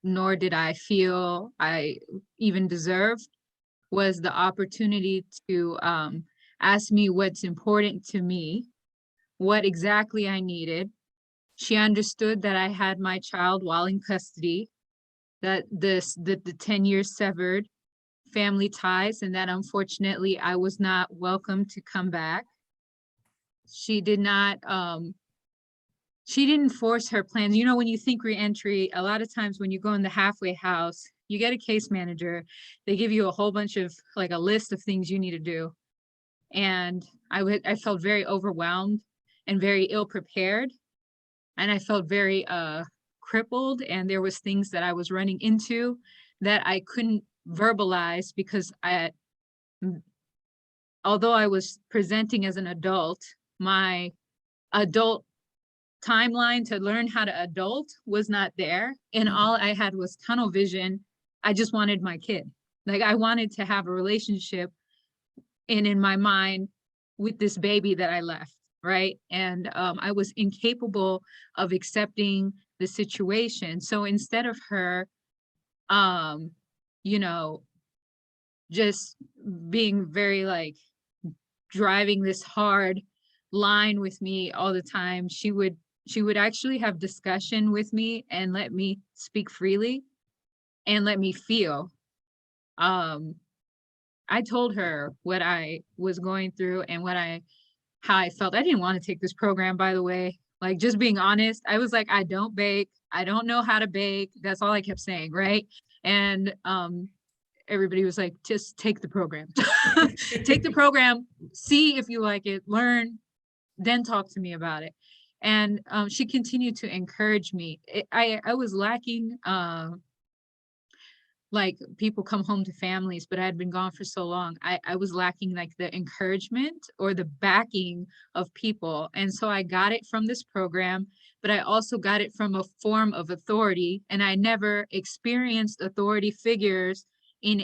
nor did I feel I even deserved, was the opportunity to ask me what's important to me, what exactly I needed. She understood that I had my child while in custody, that the 10 years severed family ties, and that unfortunately I was not welcome to come back. She did not, she didn't force her plans. You know, when you think reentry, a lot of times when you go in the halfway house, you get a case manager, they give you a whole bunch of like a list of things you need to do. And I felt very overwhelmed and very ill prepared. And I felt very crippled, and there was things that I was running into that I couldn't verbalize because although I was presenting as an adult, my adult timeline to learn how to adult was not there. And all I had was tunnel vision. I just wanted my kid. Like I wanted to have a relationship in my mind with this baby that I left. Right. And I was incapable of accepting the situation. So instead of her, you know, just being very like driving this hard line with me all the time, she would actually have discussion with me and let me speak freely and let me feel. I told her what I was going through and how I felt. I didn't want to take this program, by the way. Like, just being honest, I was like, I don't bake. I don't know how to bake. That's all I kept saying, right? And everybody was like, just take the program. Take the program, see if you like it, learn, then talk to me about it. And she continued to encourage me. I was lacking, like people come home to families, but I had been gone for so long. I was lacking like the encouragement or the backing of people. And so I got it from this program, but I also got it from a form of authority. And I never experienced authority figures in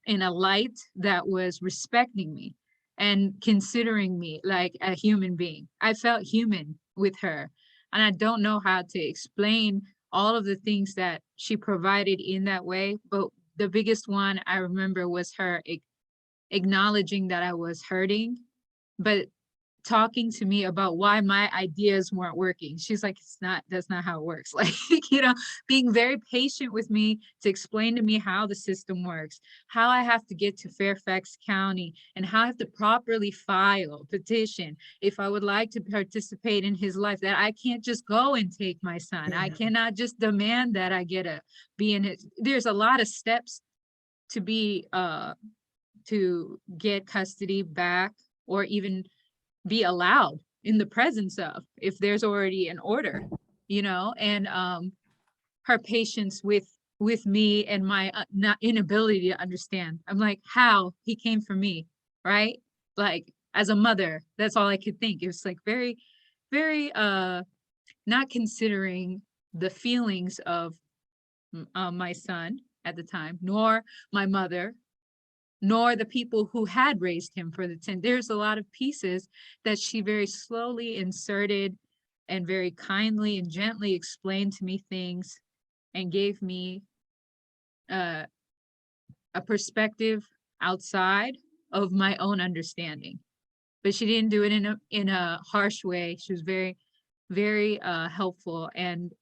a light that was respecting me and considering me like a human being. I felt human with her. And I don't know how to explain all of the things that she provided in that way. But the biggest one I remember was her acknowledging that I was hurting, but talking to me about why my ideas weren't working. She's like, that's not how it works. Like, being very patient with me to explain to me how the system works, how I have to get to Fairfax County, and how I have to properly file petition if I would like to participate in his life, that I can't just go and take my son. Yeah. I cannot just demand that I get be in it. There's a lot of steps to to get custody back, or even be allowed in the presence of, if there's already an order, and her patience with me and my not inability to understand. I'm like, how he came for me, right? Like, as a mother, that's all I could think. It was like very, very not considering the feelings of my son at the time, nor my mother, nor the people who had raised him for the 10. There's a lot of pieces that she very slowly inserted and very kindly and gently explained to me things and gave me a perspective outside of my own understanding. But she didn't do it in a harsh way. She was very, very helpful. And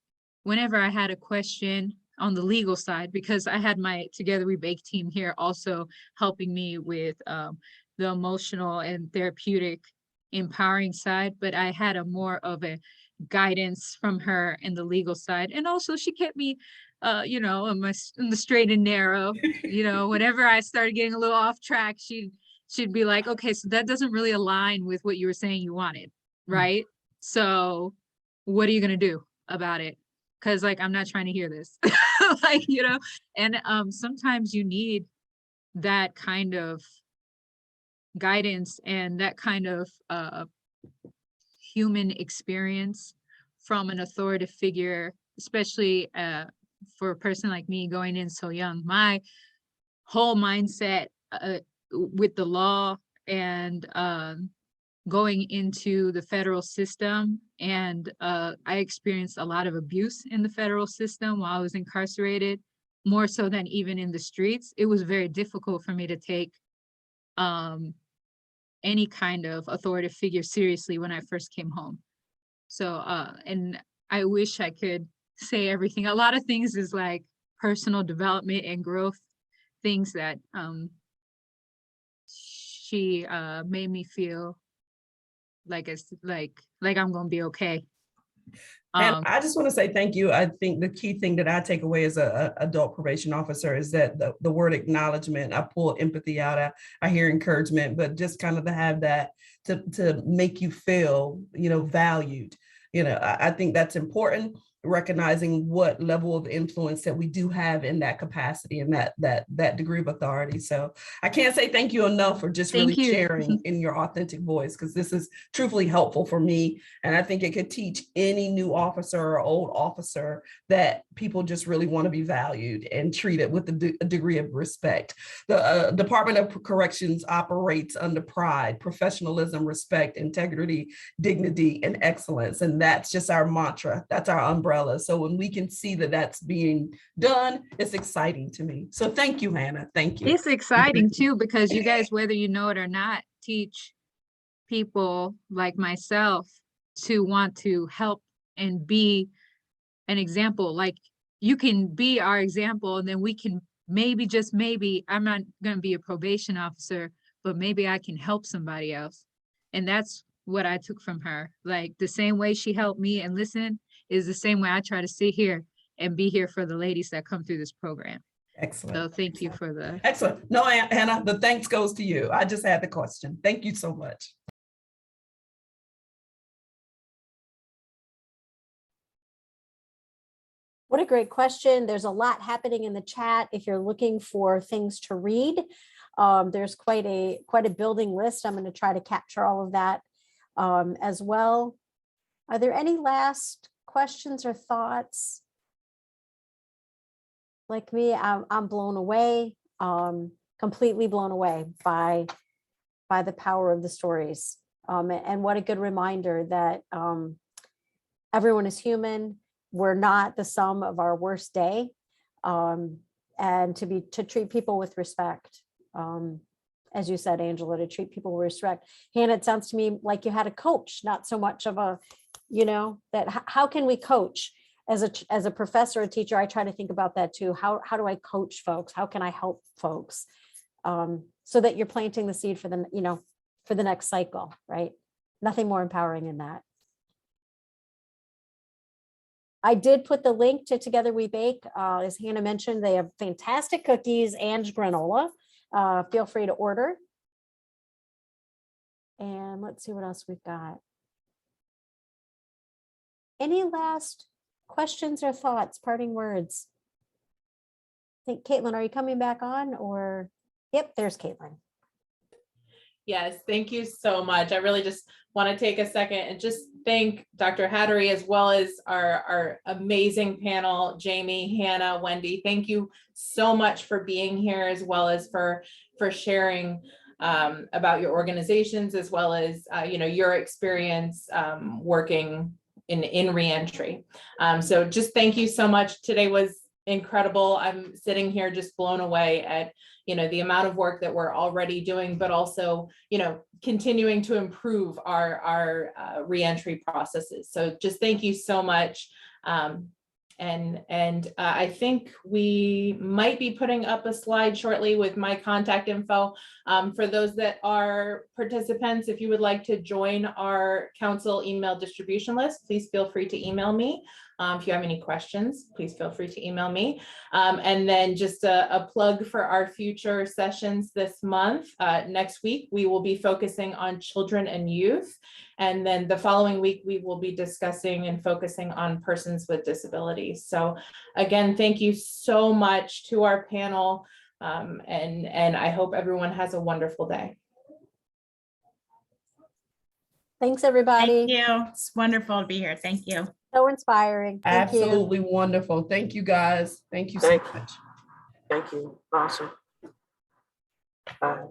whenever I had a question on the legal side, because I had my Together We Bake team here also helping me with the emotional and therapeutic empowering side, but I had a more of a guidance from her in the legal side. And also she kept me, you know, in the straight and narrow, you know, whenever I started getting a little off track, she'd be like, okay, so that doesn't really align with what you were saying you wanted, right? So what are you going to do about it? Because like, I'm not trying to hear this. Like, you know, and sometimes you need that kind of guidance and that kind of human experience from an authoritative figure, especially for a person like me going in so young. My whole mindset with the law and going into the federal system, and I experienced a lot of abuse in the federal system while I was incarcerated, more so than even in the streets. It was very difficult for me to take any kind of authoritative figure seriously when I first came home. So, and I wish I could say everything. A lot of things is like personal development and growth, things that she made me feel like it's like I'm gonna be okay. And I just want to say thank you. I think the key thing that I take away as a adult probation officer is that the word acknowledgement, I pull empathy out. I hear encouragement, but just kind of to have that to make you feel, you know, valued. You know, I think that's important, recognizing what level of influence that we do have in that capacity and that degree of authority. So I can't say thank you enough for just really sharing in your authentic voice, because this is truthfully helpful for me. And I think it could teach any new officer or old officer that people just really want to be valued and treated with a degree of respect. The Department of Corrections operates under pride, professionalism, respect, integrity, dignity, and excellence. And that's just our mantra. That's our umbrella. So when we can see that that's being done, it's exciting to me. So thank you, Hannah. Thank you. It's exciting too, because you guys, whether you know it or not, teach people like myself to want to help and be an example. Like, you can be our example, and then we can maybe, just maybe, I'm not going to be a probation officer, but maybe I can help somebody else. And that's what I took from her. Like, the same way she helped me and listen is the same way I try to sit here and be here for the ladies that come through this program. Excellent. So thank you for the. Excellent. No, Hannah, the thanks goes to you. I just had the question. Thank you so much. What a great question. There's a lot happening in the chat. If you're looking for things to read, there's quite a building list. I'm going to try to capture all of that as well. Are there any last questions or thoughts? Like me, I'm blown away, completely blown away by the power of the stories. And what a good reminder that everyone is human. We're not the sum of our worst day, and to treat people with respect. As you said, Angela, to treat people with respect. Hannah, it sounds to me like you had a coach, not so much of a, you know, that how can we coach? As a professor, a teacher, I try to think about that too. How do I coach folks? How can I help folks? So that you're planting the seed for the, you know, for the next cycle, right? Nothing more empowering than that. I did put the link to Together We Bake. As Hannah mentioned, they have fantastic cookies and granola. Feel free to order. And let's see what else we've got. Any last questions or thoughts, parting words? I think, Caitlin, are you coming back on, or? Yep, there's Caitlin. Yes, thank you so much. I really just want to take a second and just thank Dr. Hattery, as well as our amazing panel, Jamie, Hannah, Wendy. Thank you so much for being here, as well as for sharing about your organizations, as well as you know, your experience working in reentry. So just thank you so much. Today was incredible. I'm sitting here just blown away at, you know, the amount of work that we're already doing, but also, you know, continuing to improve our reentry processes. So just thank you so much. And I think we might be putting up a slide shortly with my contact info. For those that are participants, if you would like to join our council email distribution list, please feel free to email me. If you have any questions, please feel free to email me. And then just a plug for our future sessions this month. Next week, we will be focusing on children and youth. And then the following week, we will be discussing and focusing on persons with disabilities. So again, thank you so much to our panel. And I hope everyone has a wonderful day. Thanks, everybody. Thank you. It's wonderful to be here. Thank you. So inspiring. Thank you. Absolutely wonderful. Thank you, guys. Thank you so much. Thank you. Awesome. Bye.